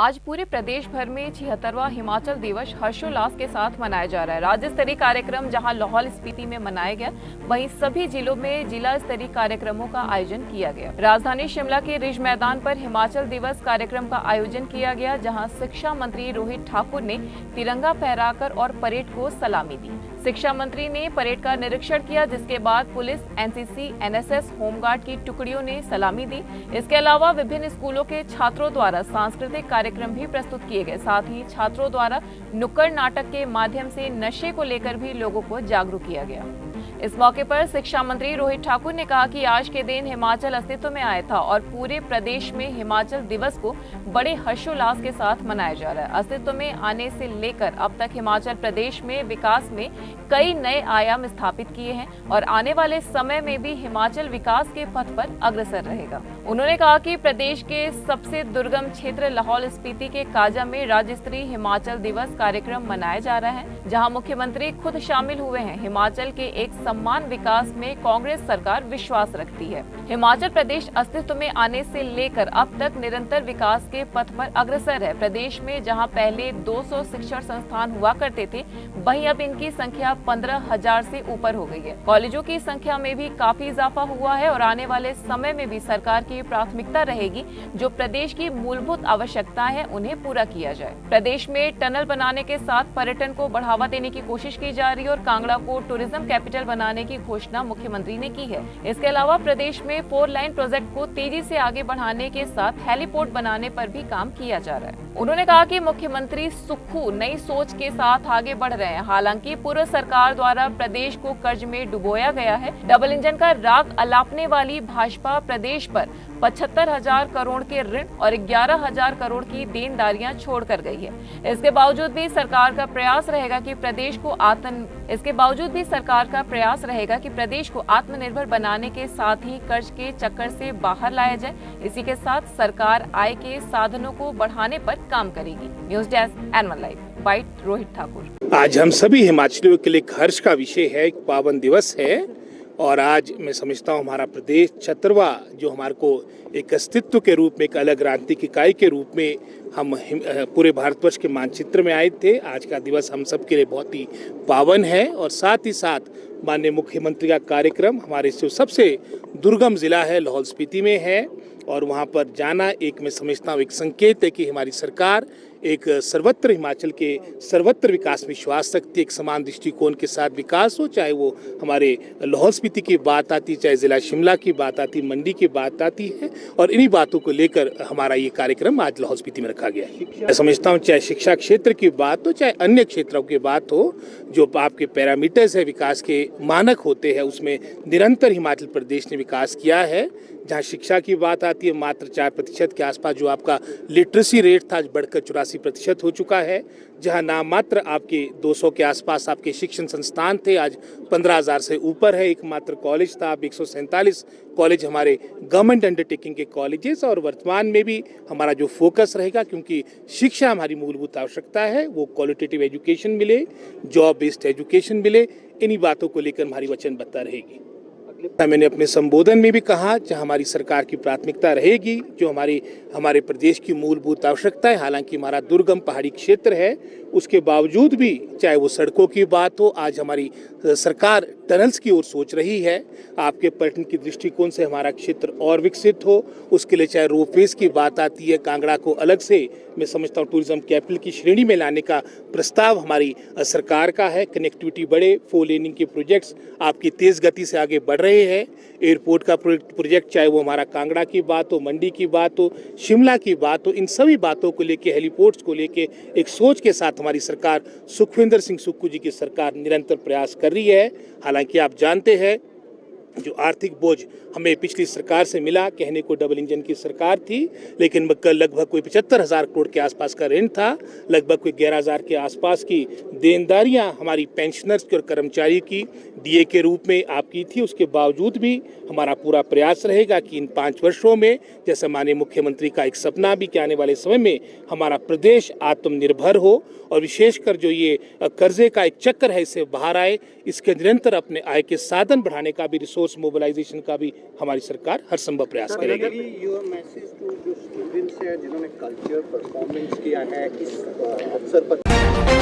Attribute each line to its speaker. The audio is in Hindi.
Speaker 1: आज पूरे प्रदेश भर में 76वां हिमाचल दिवस हर्षोल्लास के साथ मनाया जा रहा है। राज्य स्तरीय कार्यक्रम जहां लाहौल स्पीति में मनाया गया, वहीं सभी जिलों में जिला स्तरीय कार्यक्रमों का आयोजन किया गया। राजधानी शिमला के रिज मैदान पर हिमाचल दिवस कार्यक्रम का आयोजन किया गया, जहां शिक्षा मंत्री रोहित ठाकुर ने तिरंगा फहराकर और परेड को सलामी दी। शिक्षा मंत्री ने परेड का निरीक्षण किया, जिसके बाद पुलिस, एनसीसी, एनएसएस, होमगार्ड की टुकड़ियों ने सलामी दी। इसके अलावा विभिन्न स्कूलों के छात्रों द्वारा सांस्कृतिक कार्यक्रम भी प्रस्तुत किए गए। साथ ही छात्रों द्वारा नुक्कड़ नाटक के माध्यम से नशे को लेकर भी लोगों को जागरूक किया गया। इस मौके पर शिक्षा मंत्री रोहित ठाकुर ने कहा कि आज के दिन हिमाचल अस्तित्व में आया था और पूरे प्रदेश में हिमाचल दिवस को बड़े हर्षोल्लास के साथ मनाया जा रहा है। अस्तित्व में आने से लेकर अब तक हिमाचल प्रदेश में विकास में कई नए आयाम स्थापित किए हैं और आने वाले समय में भी हिमाचल विकास के पथ पर अग्रसर रहेगा। उन्होंने कहा कि प्रदेश के सबसे दुर्गम क्षेत्र लाहौल स्पीति के काजा में राज्य स्तरीय हिमाचल दिवस कार्यक्रम मनाया जा रहा है, जहां मुख्यमंत्री खुद शामिल हुए हैं। हिमाचल के एक सम्मान विकास में कांग्रेस सरकार विश्वास रखती है। हिमाचल प्रदेश अस्तित्व में आने से लेकर अब तक निरंतर विकास के पथ पर अग्रसर है। प्रदेश में जहां पहले 200 शिक्षण संस्थान हुआ करते थे, वहीं अब इनकी संख्या 15,000 से ऊपर हो गई है। कॉलेजों की संख्या में भी काफी इजाफा हुआ है और आने वाले समय में भी सरकार की प्राथमिकता रहेगी जो प्रदेश की मूलभूत आवश्यकताएं हैं उन्हें पूरा किया जाए। प्रदेश में टनल बनाने के साथ पर्यटन को बढ़ावा देने की कोशिश की जा रही है और कांगड़ा को टूरिज्म कैपिटल बनाने की घोषणा मुख्यमंत्री ने की है। इसके अलावा प्रदेश में 4 लाइन प्रोजेक्ट को तेजी से आगे बढ़ाने के साथ हेलीपोर्ट बनाने पर भी काम किया जा रहा है। उन्होंने कहा कि मुख्यमंत्री सुक्खू नई सोच के साथ आगे बढ़ रहे हैं। हालांकि पूर्व सरकार द्वारा प्रदेश को कर्ज में डुबोया गया है। डबल इंजन का राग अलापने वाली भाजपा प्रदेश पर 75,000 करोड़ के ऋण और 11,000 करोड़ की देनदारियां छोड़कर गई है। इसके बावजूद भी सरकार का प्रयास रहेगा कि प्रदेश को आत्मनिर्भर बनाने के साथ ही कर्ज के चक्कर से बाहर लाया जाए। इसी के साथ सरकार आय के साधनों को बढ़ाने पर काम करेगी। News desk N one live, byte Rohit Thakur.
Speaker 2: आज हम सभी हिमाचलियों के लिए हर्ष का विषय है, एक पावन दिवस है और आज मैं समझता हूँ हमारा प्रदेश 76वां जो हमारे को एक अस्तित्व के रूप में, एक अलग राजनीतिक इकाई के रूप में हम पूरे भारतवर्ष के मानचित्र में आए थे। आज का दिवस हम सब के लिए बहुत ही पावन है और साथ ही साथ माननीय मुख्यमंत्री का कार्यक्रम हमारे जो सबसे दुर्गम जिला है लाहौल स्पीति में है और वहाँ पर जाना एक मैं समझता हूँ एक संकेत है कि हमारी सरकार एक सर्वत्र हिमाचल के सर्वत्र विकास में विश्वास रखती है। एक समान दृष्टिकोण के साथ विकास हो, चाहे वो हमारे लाहौल स्पीति की बात आती, चाहे जिला शिमला की बात आती, मंडी की बात आती है और इन्हीं बातों को लेकर हमारा ये कार्यक्रम आज लाहौल स्पीति में रखा गया है। मैं समझता हूँ चाहे शिक्षा क्षेत्र की बात हो, चाहे अन्य क्षेत्रों की बात हो, जो आपके पैरामीटर्स है विकास के मानक होते हैं, उसमें निरंतर हिमाचल प्रदेश ने विकास किया है। जहाँ शिक्षा की बात आती है, मात्र 4% के आसपास जो आपका लिटरेसी रेट था, आज बढ़कर 84% हो चुका है। जहाँ नाम मात्र आपके 200 के आसपास आपके शिक्षण संस्थान थे, आज 15,000 से ऊपर है। एक मात्र कॉलेज था, अब 147 कॉलेज हमारे गवर्नमेंट अंडरटेकिंग के कॉलेजेस और वर्तमान में भी हमारा जो फोकस रहेगा, क्योंकि शिक्षा हमारी मूलभूत आवश्यकता है, वो क्वालिटेटिव एजुकेशन मिले, जॉब बेस्ड एजुकेशन मिले, इन्हीं बातों को लेकर हमारी वचनबद्धता रहेगी। मैंने अपने संबोधन में भी कहा जहाँ हमारी सरकार की प्राथमिकता रहेगी जो हमारे प्रदेश की मूलभूत आवश्यकता है। हालांकि हमारा दुर्गम पहाड़ी क्षेत्र है, उसके बावजूद भी चाहे वो सड़कों की बात हो, आज हमारी सरकार टनल्स की ओर सोच रही है। आपके पर्यटन की दृष्टिकोण से हमारा क्षेत्र और विकसित हो, उसके लिए चाहे रोपवेज की बात आती है, कांगड़ा को अलग से मैं समझता हूँ टूरिज्म कैपिटल की श्रेणी में लाने का प्रस्ताव हमारी सरकार का है। कनेक्टिविटी बढ़े, 4 लेनिंग के प्रोजेक्ट्स आपकी तेज गति से आगे बढ़ रहे हैं। एयरपोर्ट का प्रोजेक्ट, चाहे वो हमारा कांगड़ा की बात हो, मंडी की बात हो, शिमला की बात हो, इन सभी बातों को लेके, हेलीपोर्ट्स को लेके एक सोच के साथ हमारी सरकार, सुखविंदर सिंह सुक्खू जी की सरकार निरंतर प्रयास कर रही है। हालांकि आप जानते हैं जो आर्थिक बोझ हमें पिछली सरकार से मिला, कहने को डबल इंजन की सरकार थी, लेकिन लगभग कोई 75,000 करोड़ के आसपास का ऋण था, लगभग कोई 11,000 के आसपास की देनदारियां हमारी पेंशनर्स की और कर्मचारी की डीए के रूप में आपकी थी। उसके बावजूद भी हमारा पूरा प्रयास रहेगा कि इन 5 वर्षों में, जैसे माननीय मुख्यमंत्री का एक सपना भी कि आने वाले समय में हमारा प्रदेश आत्मनिर्भर हो और विशेषकर जो ये कर्जे का एक चक्कर है इससे बाहर आए, इसके निरंतर अपने आय के साधन बढ़ाने का भी रिसोर्स मोबिलाइजेशन का भी हमारी सरकार हर संभव प्रयास करेगी।
Speaker 3: योर मैसेज टू जो स्टूडेंट्स हैं जिन्होंने कल्चर परफॉर्मेंस किया है किस अवसर पर